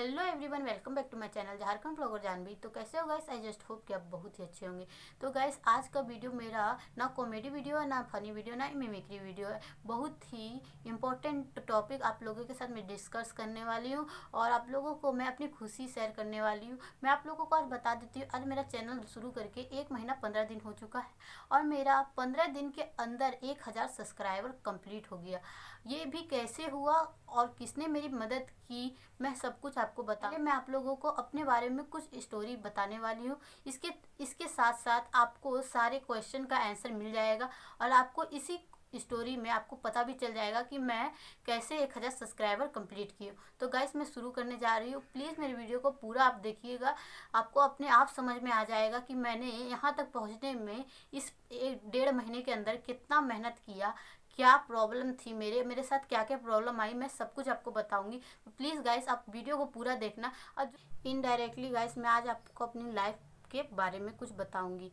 Hello everyone, welcome back to my channel Jharkhand blogger Janvi. तो कैसे हो गाइस? आई जस्ट होप कि आप बहुत ही अच्छे होंगे। तो गाइस, आज का वीडियो मेरा ना कॉमेडी वीडियो है, ना फनी वीडियो, ना मिमिक्री वीडियो है। बहुत ही इम्पोर्टेंट टॉपिक आप लोगों के साथ मैं डिस्कस करने वाली हूँ और आप लोगों को मैं अपनी खुशी शेयर करने वाली हूँ। मैं आप लोगों को आज बता देती हूँ, आज मेरा चैनल शुरू करके 1 महीना 15 दिन हो चुका है और मेरा 15 दिन के अंदर 1000 सब्सक्राइबर कंप्लीट हो गया। ये भी कैसे हुआ और किसने मेरी मदद की, मैं सब कुछ आपको बता। मैं आप लोगों को अपने बारे में कुछ स्टोरी बताने वाली हूँ। इसके साथ साथ आपको सारे क्वेश्चन का आंसर मिल जाएगा और आपको इसी स्टोरी में आपको पता भी चल जाएगा कि मैं कैसे 1000 सब्सक्राइबर कंप्लीट किए। तो गाइस, मैं शुरू करने जा रही हूँ। प्लीज़ मेरे वीडियो को पूरा आप देखिएगा, आपको अपने आप समझ में आ जाएगा कि मैंने यहाँ तक पहुँचने में इस 1.5 महीने के अंदर कितना मेहनत किया, क्या प्रॉब्लम थी, मेरे साथ क्या क्या प्रॉब्लम आई, मैं सब कुछ आपको बताऊंगी। तो प्लीज़ गाइस, आप वीडियो को पूरा देखना। और इनडायरेक्टली गाइस, मैं आज आपको अपनी लाइफ के बारे में कुछ बताऊंगी,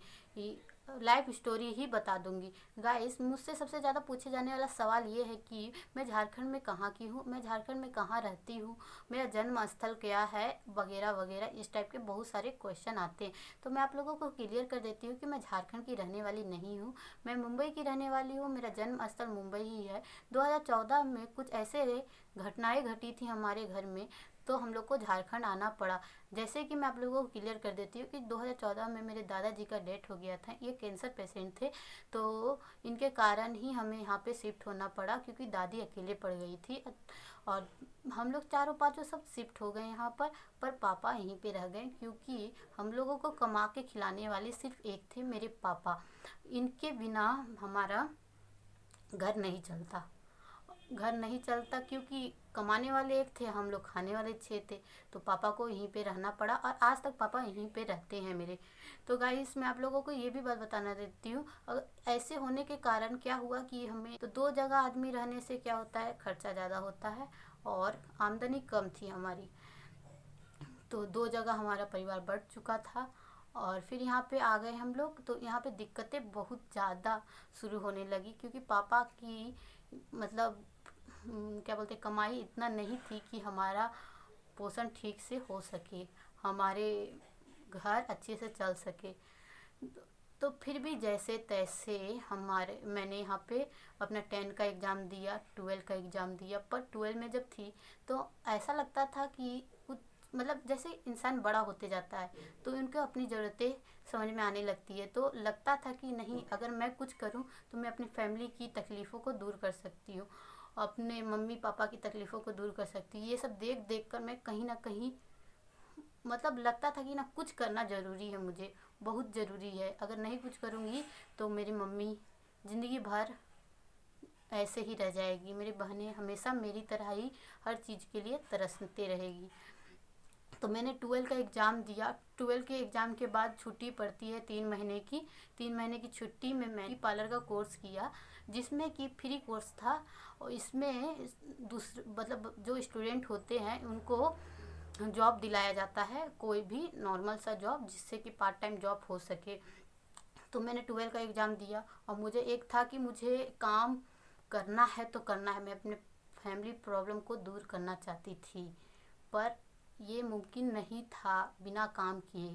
लाइफ स्टोरी ही बता दूंगी। गाइस, मुझसे सबसे ज़्यादा पूछे जाने वाला सवाल ये है कि मैं झारखंड में कहाँ की हूँ, मैं झारखंड में कहाँ रहती हूँ, मेरा जन्म स्थल क्या है, वगैरह वगैरह। इस टाइप के बहुत सारे क्वेश्चन आते हैं। तो मैं आप लोगों को क्लियर कर देती हूँ कि मैं झारखंड की रहने वाली नहीं हूँ, मैं मुंबई की रहने वाली हूँ। मेरा जन्म स्थल मुंबई ही है। 2014 में कुछ ऐसे घटनाएं घटी थी हमारे घर में, तो हम लोग को झारखंड आना पड़ा। जैसे कि मैं आप लोगों को क्लियर कर देती हूँ कि 2014 में मेरे दादाजी का डेथ हो गया था। ये कैंसर पेशेंट थे, तो इनके कारण ही हमें यहाँ पे शिफ्ट होना पड़ा, क्योंकि दादी अकेले पड़ गई थी और हम लोग चारों पाँचों सब शिफ्ट हो गए यहाँ पर पापा यहीं पे रह गए, क्योंकि हम लोगों को कमा के खिलाने वाले सिर्फ एक थे, मेरे पापा। इनके बिना हमारा घर नहीं चलता, क्योंकि कमाने वाले एक थे, हम लोग खाने वाले 6 थे। तो पापा को यहीं पे रहना पड़ा और आज तक पापा यहीं पे रहते हैं मेरे। तो गाइस, मैं आप लोगों को ये भी बात बताना देती हूँ, ऐसे होने के कारण क्या हुआ कि हमें तो 2 जगह आदमी रहने से क्या होता है, खर्चा ज़्यादा होता है और आमदनी कम थी हमारी। तो 2 जगह हमारा परिवार बढ़ चुका था और फिर यहाँ पे आ गए हम लोग। तो यहाँ पे दिक्कतें बहुत ज़्यादा शुरू होने लगी, क्योंकि पापा की मतलब क्या बोलते, कमाई इतना नहीं थी कि हमारा पोषण ठीक से हो सके, हमारे घर अच्छे से चल सके। तो फिर भी जैसे तैसे मैंने यहाँ पे अपना 10 का एग्ज़ाम दिया, 12 का एग्ज़ाम दिया। पर 12 में जब थी तो ऐसा लगता था कि कुछ मतलब जैसे इंसान बड़ा होते जाता है तो उनको अपनी ज़रूरतें समझ में आने लगती है। तो लगता था कि नहीं, अगर मैं कुछ करूं तो मैं अपनी फैमिली की तकलीफ़ों को दूर कर सकती हूँ, अपने मम्मी पापा की तकलीफ़ों को दूर कर सकती हूँ। ये सब देख देख कर मैं कहीं ना कहीं मतलब लगता था कि ना कुछ करना ज़रूरी है, मुझे बहुत ज़रूरी है। अगर नहीं कुछ करूँगी तो मेरी मम्मी ज़िंदगी भर ऐसे ही रह जाएगी, मेरी बहनें हमेशा मेरी तरह ही हर चीज़ के लिए तरसते रहेगी। तो मैंने 12 का एग्ज़ाम दिया। 12 के एग्ज़ाम के बाद छुट्टी पड़ती है 3 महीने की। 3 महीने की छुट्टी में मैंने पार्लर का कोर्स किया, जिसमें कि फ्री कोर्स था। और इसमें दूसरे मतलब जो स्टूडेंट होते हैं उनको जॉब दिलाया जाता है, कोई भी नॉर्मल सा जॉब, जिससे कि पार्ट टाइम जॉब हो सके। तो मैंने 12 का एग्ज़ाम दिया और मुझे एक था कि मुझे काम करना है तो करना है, मैं अपने फैमिली प्रॉब्लम को दूर करना चाहती थी, पर ये मुमकिन नहीं था बिना काम किए।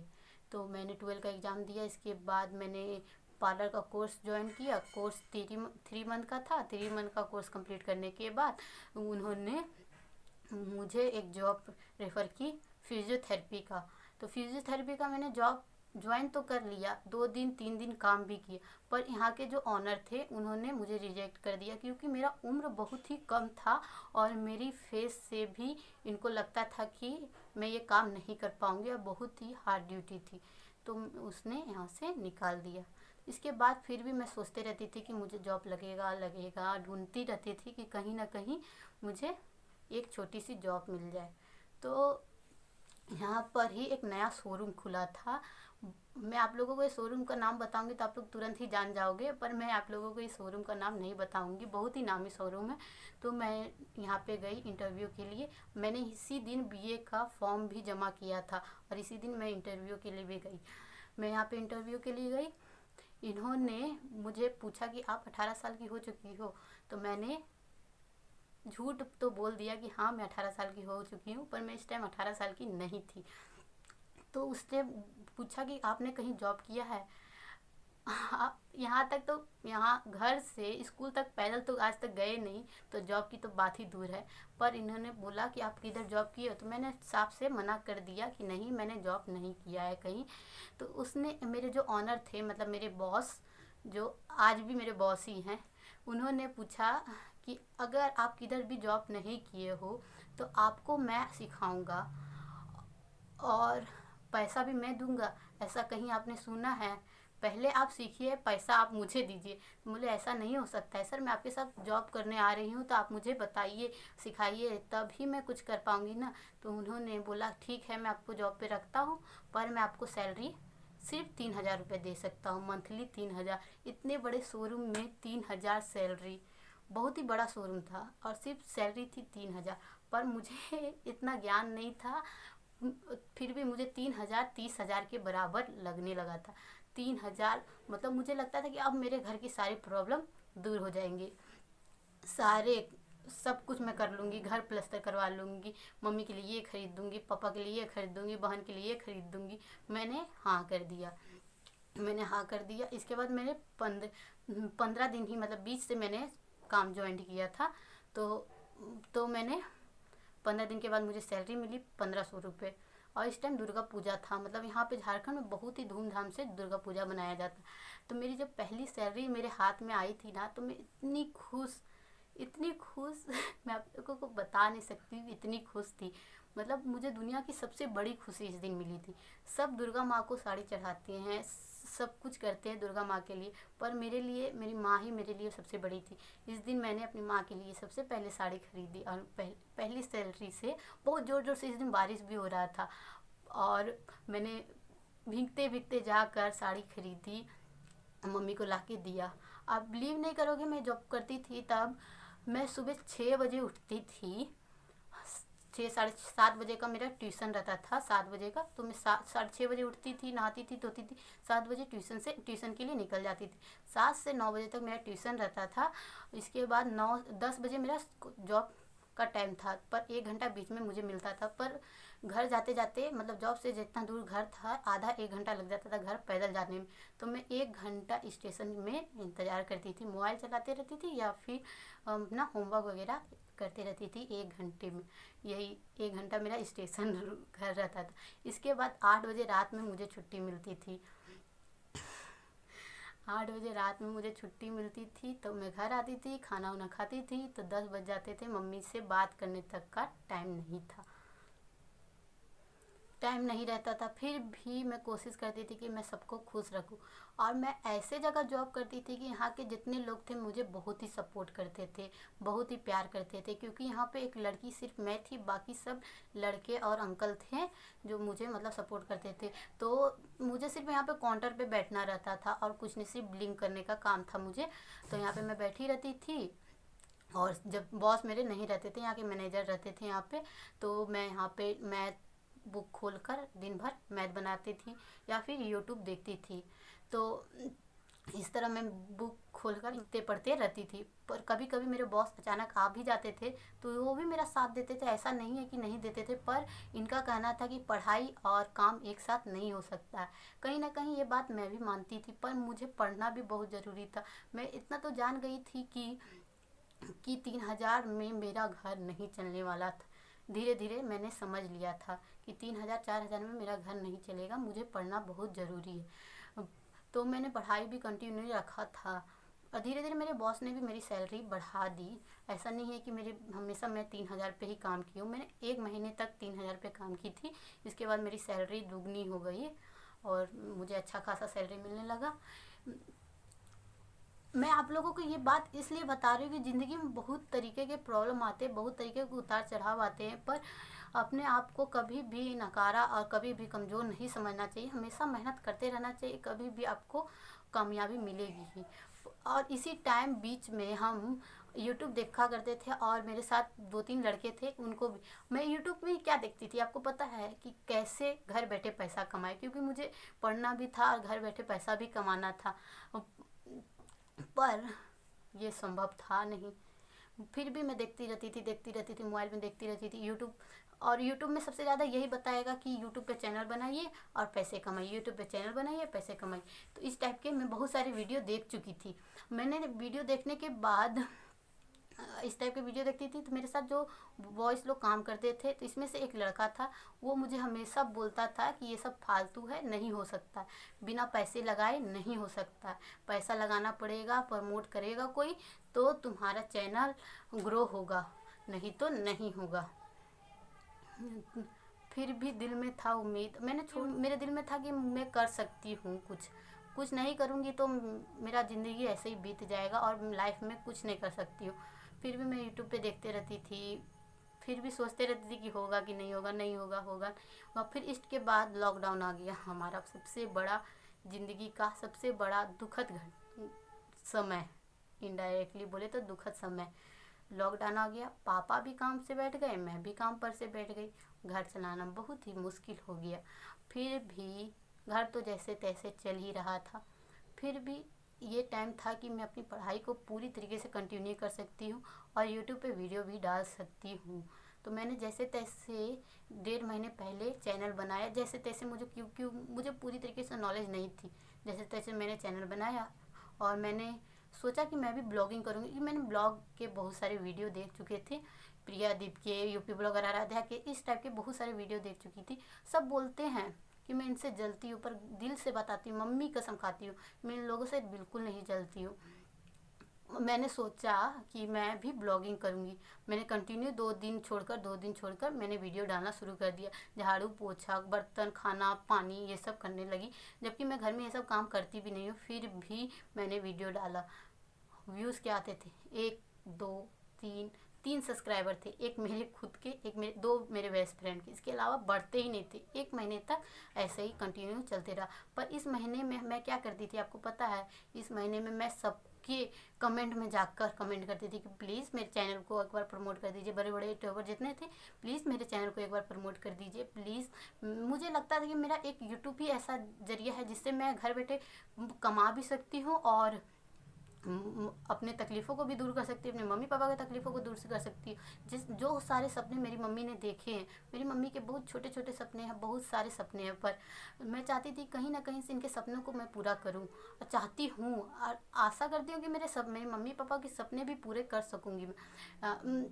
तो मैंने 12 का एग्ज़ाम दिया। इसके बाद मैंने पार्लर का कोर्स ज्वाइन किया। कोर्स 3 मंथ का था। 3 मंथ का कोर्स कंप्लीट करने के बाद उन्होंने मुझे एक जॉब रेफ़र की, फिजियोथेरेपी का। तो फिजियोथेरेपी का मैंने जॉब ज्वाइन तो कर लिया, 2 दिन 3 दिन काम भी किया, पर यहाँ के जो ऑनर थे उन्होंने मुझे रिजेक्ट कर दिया, क्योंकि मेरा उम्र बहुत ही कम था और मेरी फेस से भी इनको लगता था कि मैं ये काम नहीं कर पाऊँगी और बहुत ही हार्ड ड्यूटी थी। तो उसने यहाँ से निकाल दिया। इसके बाद फिर भी मैं सोचते रहती थी कि मुझे जॉब लगेगा, ढूंढती रहती थी कि कहीं ना कहीं मुझे एक छोटी सी जॉब मिल जाए। तो यहाँ पर ही एक नया शोरूम खुला था। मैं आप लोगों को इस शोरूम का नाम बताऊंगी तो आप लोग तुरंत ही जान जाओगे, पर मैं आप लोगों को इस शोरूम का नाम नहीं बताऊंगी, बहुत ही नामी शोरूम है। तो मैं यहाँ पे गई इंटरव्यू के लिए। मैंने इसी दिन बीए का फॉर्म भी जमा किया था और इसी दिन मैं इंटरव्यू के लिए भी गई। मैं यहाँ पे इंटरव्यू के लिए गई। इन्होंने मुझे पूछा कि आप 18 साल की हो चुकी हो? तो मैंने झूठ तो बोल दिया कि हाँ मैं 18 साल की हो चुकी हूँ, पर मैं इस टाइम 18 साल की नहीं थी। तो उसने पूछा कि आपने कहीं जॉब किया है? हाँ, यहाँ तक तो, यहाँ घर से स्कूल तक पैदल तो आज तक गए नहीं, तो जॉब की तो बात ही दूर है। पर इन्होंने बोला कि आप किधर जॉब किए हो, तो मैंने साफ से मना कर दिया कि नहीं, मैंने जॉब नहीं किया है कहीं। तो उसने, मेरे जो ऑनर थे, मतलब मेरे बॉस, जो आज भी मेरे बॉस ही हैं, उन्होंने पूछा कि अगर आप किधर भी जॉब नहीं किए हो तो आपको मैं सिखाऊंगा और पैसा भी मैं दूंगा, ऐसा कहीं आपने सुना है? पहले आप सीखिए, पैसा आप मुझे दीजिए। बोले ऐसा नहीं हो सकता है सर, मैं आपके साथ जॉब करने आ रही हूँ, तो आप मुझे बताइए, सिखाइए, तभी मैं कुछ कर पाऊँगी ना। तो उन्होंने बोला ठीक है, मैं आपको जॉब पे रखता हूँ, पर मैं आपको सैलरी सिर्फ 3,000 रुपये दे सकता हूँ, मंथली 3,000। इतने बड़े शोरूम में 3,000 सैलरी, बहुत ही बड़ा शोरूम था, और सिर्फ सैलरी थी 3,000। पर मुझे इतना ज्ञान नहीं था, फिर भी मुझे 3,000 30,000 के बराबर लगने लगा था। 3,000 मतलब मुझे लगता था कि अब मेरे घर की सारी प्रॉब्लम दूर हो जाएंगी, सारे सब कुछ मैं कर लूँगी, घर प्लस्तर करवा लूँगी, मम्मी के लिए ये खरीद दूँगी, पापा के लिए ये खरीद दूँगी, बहन के लिए ये खरीद दूँगी। मैंने हाँ कर दिया, मैंने हाँ कर दिया। इसके बाद मैंने 15 दिन ही, मतलब 20 से मैंने काम ज्वाइन किया था। तो मैंने 15 दिन के बाद मुझे सैलरी मिली 1,500 रुपये। और इस टाइम दुर्गा पूजा था, मतलब यहाँ पे झारखंड में बहुत ही धूमधाम से दुर्गा पूजा मनाया जाता। तो मेरी जब पहली सैलरी मेरे हाथ में आई थी ना, तो मैं इतनी खुश, इतनी खुश मैं आप लोगों को बता नहीं सकती, इतनी खुश थी। मतलब मुझे दुनिया की सबसे बड़ी खुशी इस दिन मिली थी। सब दुर्गा माँ को साड़ी चढ़ाते हैं, सब कुछ करते हैं दुर्गा माँ के लिए, पर मेरे लिए मेरी माँ ही मेरे लिए सबसे बड़ी थी। इस दिन मैंने अपनी माँ के लिए सबसे पहले साड़ी खरीदी, और पहली सैलरी से बहुत ज़ोर ज़ोर से, इस दिन बारिश भी हो रहा था, और मैंने भीगते भीगते जाकर साड़ी खरीदी, मम्मी को ला के दिया। आप बिलीव नहीं करोगे, मैं जॉब करती थी तब मैं सुबह 6 बजे उठती थी। 6 साढ़े 7 बजे का मेरा ट्यूशन रहता था, 7 बजे का, तो मैं 7 साढ़े 6 बजे उठती थी, नहाती थी, धोती थी, 7 बजे ट्यूशन के लिए निकल जाती थी। 7 से 9 बजे तक मेरा ट्यूशन रहता था। इसके बाद 9-10 बजे मेरा जॉब का टाइम था, पर 1 घंटा बीच में मुझे मिलता था। पर घर जाते जाते, मतलब जॉब से जितना दूर घर था, आधा 1 घंटा लग जाता था घर पैदल जाने में। तो मैं 1 घंटा स्टेशन में इंतज़ार करती थी, मोबाइल चलाते रहती थी या फिर अपना होमवर्क वगैरह करते रहती थी 1 घंटे में। यही 1 घंटा मेरा स्टेशन घर रहता था। इसके बाद 8 बजे रात में मुझे छुट्टी मिलती थी। 8 बजे रात में मुझे छुट्टी मिलती थी, तो मैं घर आती थी, खाना वाना खाती थी, तो 10 बज जाते थे। मम्मी से बात करने तक का टाइम नहीं था, टाइम नहीं रहता था। फिर भी मैं कोशिश करती थी कि मैं सबको खुश रखूं, और मैं ऐसे जगह जॉब करती थी कि यहाँ के जितने लोग थे मुझे बहुत ही सपोर्ट करते थे, बहुत ही प्यार करते थे, क्योंकि यहाँ पे एक लड़की सिर्फ मैं थी, बाकी सब लड़के और अंकल थे जो मुझे मतलब सपोर्ट करते थे। तो मुझे सिर्फ यहाँ पे काउंटर पे बैठना रहता था, और कुछ नहीं, सिर्फ बिलिंग करने का काम था मुझे। तो यहाँ पे मैं बैठी रहती थी, और जब बॉस मेरे नहीं रहते थे, यहाँ के मैनेजर रहते थे यहाँ पे, तो मैं यहाँ पे मैथ बुक खोलकर दिन भर मैथ बनाती थी, या फिर यूट्यूब देखती थी। तो इस तरह मैं बुक खोलकर लिखते पढ़ते रहती थी। पर कभी कभी मेरे बॉस अचानक आ भी जाते थे, तो वो भी मेरा साथ देते थे, ऐसा नहीं है कि नहीं देते थे, पर इनका कहना था कि पढ़ाई और काम एक साथ नहीं हो सकता है। कहीं ना कहीं ये बात मैं भी मानती थी, पर मुझे पढ़ना भी बहुत ज़रूरी था। मैं इतना तो जान गई थी कि 3,000 में मेरा घर नहीं चलने वाला था। धीरे धीरे मैंने समझ लिया था कि 3,000 4,000 में मेरा घर नहीं चलेगा, मुझे पढ़ना बहुत ज़रूरी है। तो मैंने पढ़ाई भी कंटिन्यू रखा था, और धीरे धीरे मेरे बॉस ने भी मेरी सैलरी बढ़ा दी। ऐसा नहीं है कि मेरे हमेशा मैं 3,000 पे ही काम की हूँ, मैंने 1 महीने तक 3,000 पे काम की थी। इसके बाद मेरी सैलरी दुगनी हो गई, और मुझे अच्छा खासा सैलरी मिलने लगा। मैं आप लोगों को ये बात इसलिए बता रही हूँ कि ज़िंदगी में बहुत तरीके के प्रॉब्लम आते हैं, बहुत तरीके के उतार चढ़ाव आते हैं, पर अपने आप को कभी भी नकारा और कभी भी कमज़ोर नहीं समझना चाहिए। हमेशा मेहनत करते रहना चाहिए, कभी भी आपको कामयाबी मिलेगी ही। और इसी टाइम बीच में हम यूट्यूब देखा करते थे, और मेरे साथ 2-3 लड़के थे, उनको भी मैं यूट्यूब में क्या देखती थी आपको पता है, कि कैसे घर बैठे पैसा कमाए, क्योंकि मुझे पढ़ना भी था और घर बैठे पैसा भी कमाना था, पर ये संभव था नहीं। फिर भी मैं देखती रहती थी, मोबाइल में देखती रहती थी यूट्यूब। और यूट्यूब में सबसे ज़्यादा यही बताएगा कि यूट्यूब पे चैनल बनाइए और पैसे कमाइए, यूट्यूब पे चैनल बनाइए, पैसे कमाइए। तो इस टाइप के मैं बहुत सारे वीडियो देख चुकी थी। मैंने वीडियो देखने के बाद इस टाइप के वीडियो देखती थी, तो मेरे साथ जो बॉयज़ लोग काम करते थे, तो इसमें से एक लड़का था, वो मुझे हमेशा बोलता था कि ये सब फालतू है, नहीं हो सकता, बिना पैसे लगाए नहीं हो सकता, पैसा लगाना पड़ेगा, प्रमोट करेगा कोई तो तुम्हारा चैनल ग्रो होगा, नहीं तो नहीं होगा। फिर भी दिल में था उम्मीद, मेरे दिल में था कि मैं कर सकती हूँ, कुछ नहीं करूँगी तो मेरा ज़िंदगी ऐसे ही बीत जाएगा और लाइफ में कुछ नहीं कर सकती हूँ। फिर भी मैं यूट्यूब पे देखते रहती थी, फिर भी सोचते रहती थी कि होगा कि नहीं होगा, नहीं होगा, होगा। और फिर इसके बाद लॉकडाउन आ गया, हमारा सबसे बड़ा ज़िंदगी का सबसे बड़ा दुखद समय, इनडायरेक्टली बोले तो दुखद समय। लॉकडाउन आ गया, पापा भी काम से बैठ गए, मैं भी काम पर से बैठ गई, घर चलाना बहुत ही मुश्किल हो गया। फिर भी घर तो जैसे तैसे चल ही रहा था। फिर भी ये टाइम था कि मैं अपनी पढ़ाई को पूरी तरीके से कंटिन्यू कर सकती हूँ और यूट्यूब पे वीडियो भी डाल सकती हूँ। तो मैंने जैसे तैसे 1.5 महीने पहले चैनल बनाया, जैसे तैसे क्योंकि मुझे पूरी तरीके से नॉलेज नहीं थी, जैसे तैसे मैंने चैनल बनाया और मैंने सोचा कि मैं भी ब्लॉगिंग करूँगी, क्योंकि मैंने ब्लॉग के बहुत सारे वीडियो देख चुके थे, प्रिया दीप के, यूपी ब्लॉगर आराध्या के, इस टाइप के बहुत सारे वीडियो देख चुकी थी। सब बोलते हैं कि मैं इनसे जलती हूँ, पर दिल से बताती हूँ, मम्मी कसम खाती हूँ, मैं इन लोगों से बिल्कुल नहीं जलती हूँ। मैंने सोचा कि मैं भी ब्लॉगिंग करूँगी। मैंने कंटिन्यू 2 दिन छोड़कर मैंने वीडियो डालना शुरू कर दिया। झाड़ू पोछा, बर्तन, खाना, पानी, ये सब करने लगी, जबकि मैं घर में ये सब काम करती भी नहीं हूँ, फिर भी मैंने वीडियो डाला। व्यूज़ क्या आते थे, 1 2 3 सब्सक्राइबर थे, एक मेरे खुद के, एक मेरे 2 मेरे बेस्ट फ्रेंड के, इसके अलावा बढ़ते ही नहीं थे। 1 महीने तक ऐसे ही कंटिन्यू चलते रहा। पर इस महीने में मैं क्या करती थी आपको पता है, इस महीने में मैं सबके कमेंट में जाकर कमेंट करती थी कि प्लीज़ मेरे चैनल को एक बार प्रमोट कर दीजिए, बड़े बड़े यूट्यूबर जितने थे, प्लीज़ मेरे चैनल को एक बार प्रमोट कर दीजिए प्लीज़। मुझे लगता था कि मेरा एक यूट्यूब ही ऐसा जरिया है जिससे मैं घर बैठे कमा भी सकती हूँ और अपने तकलीफ़ों को भी दूर कर सकती हूँ, अपने मम्मी पापा के तकलीफ़ों को दूर से कर सकती हूँ। जो सारे सपने मेरी मम्मी ने देखे हैं, मेरी मम्मी के बहुत छोटे छोटे सपने हैं, बहुत सारे सपने हैं, पर मैं चाहती थी कहीं ना कहीं से इनके सपनों को मैं पूरा करूँ, और चाहती हूँ और आशा करती हूँ कि मेरे मम्मी पापा के सपने भी पूरे कर सकूँगी मैं।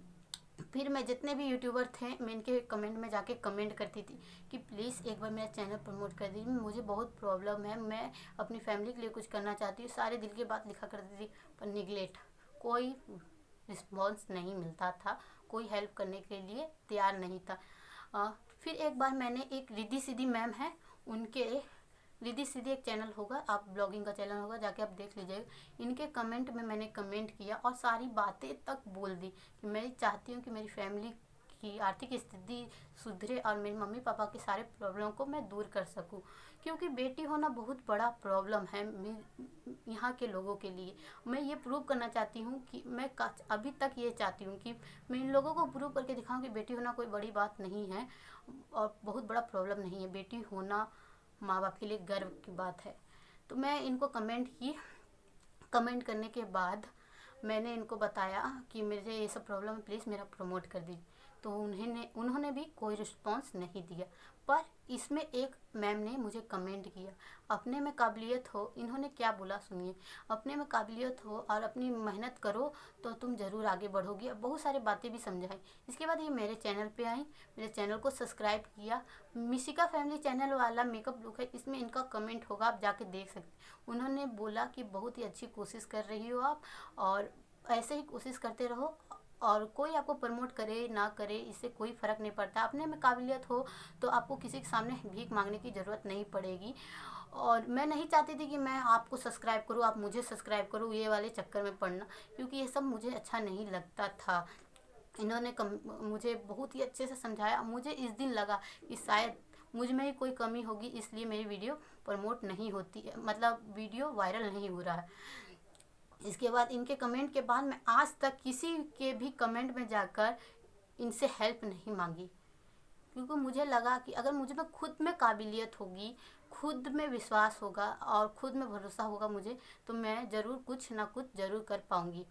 फिर मैं जितने भी यूट्यूबर थे, मैं इनके कमेंट में जाके कमेंट करती थी कि प्लीज़ एक बार मेरा चैनल प्रमोट कर दीजिए, मुझे बहुत प्रॉब्लम है, मैं अपनी फैमिली के लिए कुछ करना चाहती हूँ। सारे दिल की बात लिखा करती थी, पर निगलेक्ट, कोई रिस्पॉन्स नहीं मिलता था, कोई हेल्प करने के लिए तैयार नहीं था। फिर एक बार मैंने, एक रिद्धि सिद्धि मैम है, उनके रिद्धि सिद्धि एक चैनल होगा, आप ब्लॉगिंग का चैनल होगा, जाके आप देख लीजिएगा। इनके कमेंट में मैंने कमेंट किया और सारी बातें तक बोल दी कि मैं चाहती हूँ कि मेरी फैमिली की आर्थिक स्थिति सुधरे और मेरे मम्मी पापा के सारे प्रॉब्लम को मैं दूर कर सकूँ, क्योंकि बेटी होना बहुत बड़ा प्रॉब्लम है यहाँ के लोगों के लिए। मैं ये प्रूव करना चाहती हूँ कि मैं अभी तक ये चाहती हूँ कि मैं इन लोगों को प्रूव करके दिखाऊँ कि बेटी होना कोई बड़ी बात नहीं है और बहुत बड़ा प्रॉब्लम नहीं है, बेटी होना माँ बाप के लिए गर्व की बात है। तो मैं इनको कमेंट करने के बाद मैंने इनको बताया कि मेरे ये सब प्रॉब्लम है, प्लीज़ मेरा प्रमोट कर दीजिए। तो उन्होंने भी कोई रिस्पॉन्स नहीं दिया। पर इसमें एक मैम ने मुझे कमेंट किया, अपने में काबिलियत हो, इन्होंने क्या बोला सुनिए, अपने में काबिलियत हो और अपनी मेहनत करो तो तुम ज़रूर आगे बढ़ोगी। अब बहुत सारी बातें भी समझाई। इसके बाद ये मेरे चैनल पे आई, मेरे चैनल को सब्सक्राइब किया। मिशिका फैमिली चैनल वाला मेकअप लुक है, इसमें इनका कमेंट होगा, आप जाके देख सकते। उन्होंने बोला कि बहुत ही अच्छी कोशिश कर रही हो आप, और ऐसे ही कोशिश करते रहो, और कोई आपको प्रमोट करे ना करे इससे कोई फ़र्क नहीं पड़ता। अपने में काबिलियत हो तो आपको किसी के सामने भीख मांगने की ज़रूरत नहीं पड़ेगी। और मैं नहीं चाहती थी कि मैं आपको सब्सक्राइब करूँ, आप मुझे सब्सक्राइब करूँ, ये वाले चक्कर में पड़ना, क्योंकि ये सब मुझे अच्छा नहीं लगता था। इन्होंने मुझे बहुत ही अच्छे से समझाया। मुझे इस दिन लगा कि शायद मुझ में ही कोई कमी होगी, इसलिए मेरी वीडियो प्रमोट नहीं होती है, मतलब वीडियो वायरल नहीं हो रहा है। इसके बाद इनके कमेंट के बाद मैं आज तक किसी के भी कमेंट में जाकर इनसे हेल्प नहीं मांगी, क्योंकि मुझे लगा कि अगर मुझ में खुद में काबिलियत होगी, खुद में विश्वास होगा और खुद में भरोसा होगा मुझे, तो मैं ज़रूर कुछ ना कुछ ज़रूर कर पाऊँगी।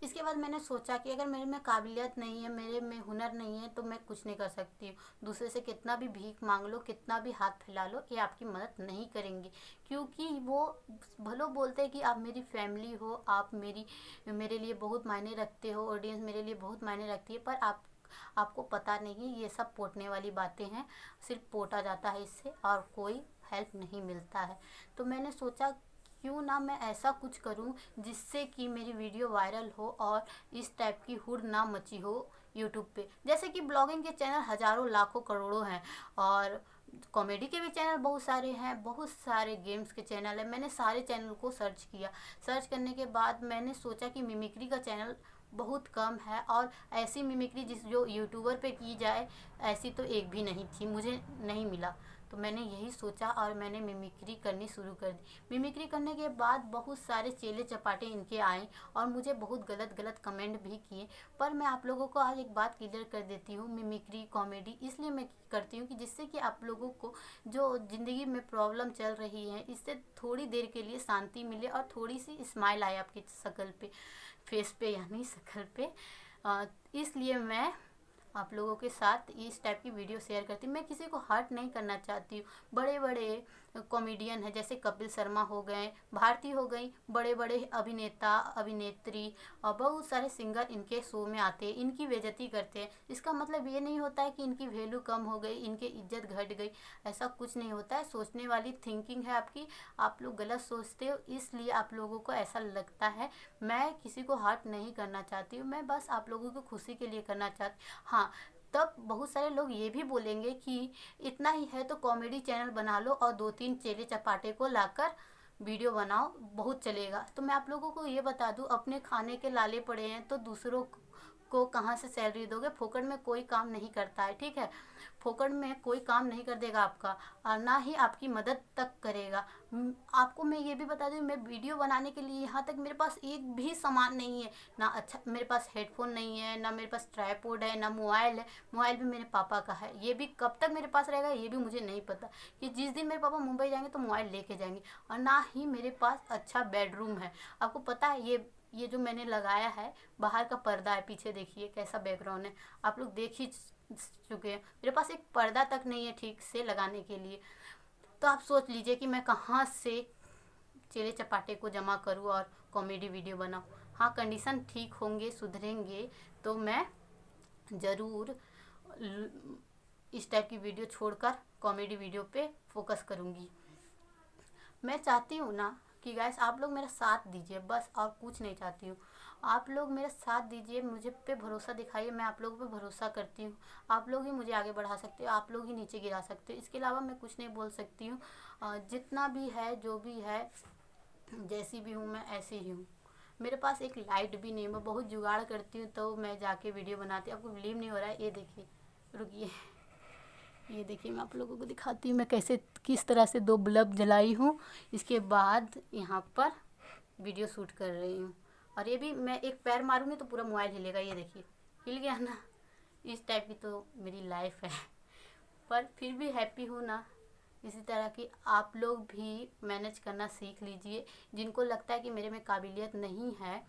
इसके बाद मैंने सोचा कि अगर मेरे में काबिलियत नहीं है, मेरे में हुनर नहीं है, तो मैं कुछ नहीं कर सकती हूँ। दूसरे से कितना भी भीख मांग लो, कितना भी हाथ फैला लो, ये आपकी मदद नहीं करेंगे। क्योंकि वो भलो बोलते हैं कि आप मेरी फैमिली हो, आप मेरे लिए बहुत मायने रखते हो, ऑडियंस मेरे लिए बहुत मायने रखती है, पर आपको पता नहीं ये सब पोटने वाली बातें हैं। सिर्फ पोटा जाता है इससे और कोई हेल्प नहीं मिलता है। तो मैंने सोचा क्यों ना मैं ऐसा कुछ करूं जिससे कि मेरी वीडियो वायरल हो और इस टाइप की हुड़ ना मची हो यूट्यूब पे। जैसे कि ब्लॉगिंग के चैनल हज़ारों लाखों करोड़ों हैं और कॉमेडी के भी चैनल बहुत सारे हैं, बहुत सारे गेम्स के चैनल हैं। मैंने सारे चैनल को सर्च किया। सर्च करने के बाद मैंने सोचा कि मिमिक्री का चैनल बहुत कम है और ऐसी मिमिक्री जो यूट्यूबर पे की जाए ऐसी तो एक भी नहीं थी, मुझे नहीं मिला। तो मैंने यही सोचा और मैंने मिमिक्री करनी शुरू कर दी। मिमिक्री करने के बाद बहुत सारे चेले चपाटे इनके आए और मुझे बहुत गलत गलत कमेंट भी किए। पर मैं आप लोगों को आज एक बात क्लियर कर देती हूँ, मिमिक्री कॉमेडी इसलिए मैं करती हूँ कि जिससे कि आप लोगों को जो ज़िंदगी में प्रॉब्लम चल रही है इससे थोड़ी देर के लिए शांति मिले और थोड़ी सी स्माइल आए आपकी शक्ल पे, फेस पे यानी शक्ल पे। इसलिए मैं आप लोगों के साथ इस टाइप की वीडियो शेयर करती हूँ। मैं किसी को हर्ट नहीं करना चाहती हूँ। बड़े बड़े कॉमेडियन हैं जैसे कपिल शर्मा हो गए, भारती हो गई, बड़े बड़े अभिनेता अभिनेत्री और बहुत सारे सिंगर इनके शो में आते हैं, इनकी बेइज्जती करते हैं। इसका मतलब ये नहीं होता है कि इनकी वैल्यू कम हो गई, इनकी इज्जत घट गई, ऐसा कुछ नहीं होता है। सोचने वाली थिंकिंग है आपकी, आप लोग गलत सोचते हो इसलिए आप लोगों को ऐसा लगता है। मैं किसी को हर्ट नहीं करना चाहती हूँ, मैं बस आप लोगों की खुशी के लिए करना चाहती हूँ। हाँ, तब बहुत सारे लोग ये भी बोलेंगे कि इतना ही है तो कॉमेडी चैनल बना लो और 2-3 चेले चपाटे को लाकर वीडियो बनाओ, बहुत चलेगा। तो मैं आप लोगों को ये बता दूं, अपने खाने के लाले पड़े हैं तो दूसरों को कहाँ से सैलरी दोगे। फोकट में कोई काम नहीं करता है, ठीक है। फोकट में कोई काम नहीं कर देगा आपका और ना ही आपकी मदद तक करेगा। आपको मैं ये भी बता दूँ, मैं वीडियो बनाने के लिए यहाँ तक मेरे पास एक भी सामान नहीं है। ना अच्छा मेरे पास हेडफोन नहीं है, ना मेरे पास ट्राइपॉड है, ना मोबाइल है। मोबाइल भी मेरे पापा का है, ये भी कब तक मेरे पास रहेगा ये भी मुझे नहीं पता, कि जिस दिन मेरे पापा मुंबई जाएंगे तो मोबाइल लेके जाएंगे। और ना ही मेरे पास अच्छा बेडरूम है। आपको पता है ये जो मैंने लगाया है बाहर का पर्दा है, पीछे देखिए कैसा बैकग्राउंड है, आप लोग देख ही चुके हैं। मेरे पास एक पर्दा तक नहीं है ठीक से लगाने के लिए। तो आप सोच लीजिए कि मैं कहाँ से चेले चपाटे को जमा करूँ और कॉमेडी वीडियो बनाऊँ। हाँ, कंडीशन ठीक होंगे, सुधरेंगे तो मैं ज़रूर इस टाइप की वीडियो छोड़कर कॉमेडी वीडियो पे फोकस करूँगी। मैं चाहती हूँ ना कि गाइस आप लोग मेरा साथ दीजिए, बस और कुछ नहीं चाहती हूँ। आप लोग मेरा साथ दीजिए, मुझे पे भरोसा दिखाइए, मैं आप लोगों पे भरोसा करती हूँ। आप लोग ही मुझे आगे बढ़ा सकते हो, आप लोग ही नीचे गिरा सकते हो, इसके अलावा मैं कुछ नहीं बोल सकती हूँ। जितना भी है, जो भी है, जैसी भी हूँ मैं ऐसी ही हूँ। मेरे पास एक लाइट भी नहीं, मैं बहुत जुगाड़ करती हूँ तो मैं जाके वीडियो बनाती हूँ। आपको बिलीव नहीं हो रहा है, ये देखिए, रुकिए, ये देखिए मैं आप लोगों को दिखाती हूँ मैं कैसे किस तरह से 2 बल्ब जलाई हूँ। इसके बाद यहाँ पर वीडियो शूट कर रही हूँ और ये भी मैं एक पैर मारूंगी तो पूरा मोबाइल हिलेगा। ये देखिए हिल गया ना। इस टाइप की तो मेरी लाइफ है, पर फिर भी हैप्पी हूँ ना। इसी तरह की आप लोग भी मैनेज करना सीख लीजिए। जिनको लगता है कि मेरे में काबिलियत नहीं है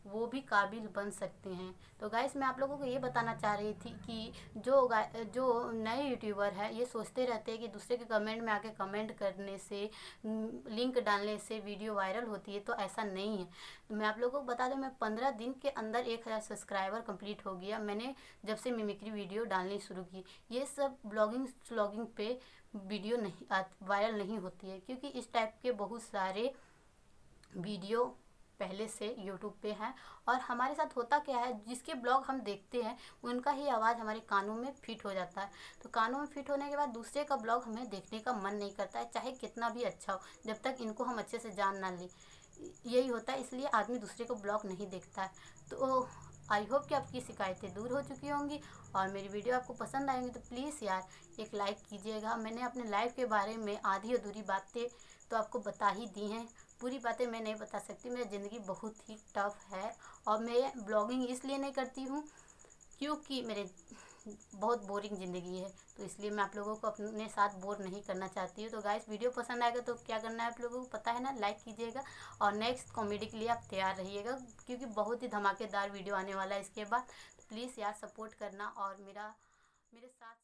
वो भी काबिल बन सकते हैं। तो गाइस मैं आप लोगों को ये बताना चाह रही थी कि जो नए यूट्यूबर हैं ये सोचते रहते हैं कि दूसरे के कमेंट में आके कमेंट करने से, लिंक डालने से वीडियो वायरल होती है, तो ऐसा नहीं है। तो मैं आप लोगों को बता दूं, मैं 15 दिन के अंदर 1000 सब्सक्राइबर कंप्लीट हो गया, मैंने जब से मिमिक्री वीडियो डालनी शुरू की। ये सब ब्लॉगिंग पे वीडियो नहीं वायरल नहीं होती है, क्योंकि इस टाइप के बहुत सारे वीडियो पहले से यूट्यूब पे हैं। और हमारे साथ होता क्या है, जिसके ब्लॉग हम देखते हैं उनका ही आवाज़ हमारे कानों में फिट हो जाता है। तो कानों में फिट होने के बाद दूसरे का ब्लॉग हमें देखने का मन नहीं करता है, चाहे कितना भी अच्छा हो, जब तक इनको हम अच्छे से जान ना लें। यही होता है, इसलिए आदमी दूसरे को ब्लॉग नहीं देखता है। तो आई होप कि आपकी शिकायतें दूर हो चुकी होंगी और मेरी वीडियो आपको पसंद आएंगी तो प्लीज़ यार एक लाइक कीजिएगा। मैंने अपने लाइफ के बारे में आधी अधूरी बातें तो आपको बता ही दी हैं, पूरी बातें मैं नहीं बता सकती। मेरी ज़िंदगी बहुत ही टफ है और मैं ब्लॉगिंग इसलिए नहीं करती हूँ क्योंकि मेरे बहुत बोरिंग ज़िंदगी है, तो इसलिए मैं आप लोगों को अपने साथ बोर नहीं करना चाहती हूँ। तो गाइस वीडियो पसंद आएगा तो क्या करना है आप लोगों को पता है ना, लाइक कीजिएगा और नेक्स्ट कॉमेडी के लिए आप तैयार रहिएगा, क्योंकि बहुत ही धमाकेदार वीडियो आने वाला है इसके बाद। तो प्लीज़ यार सपोर्ट करना और मेरे साथ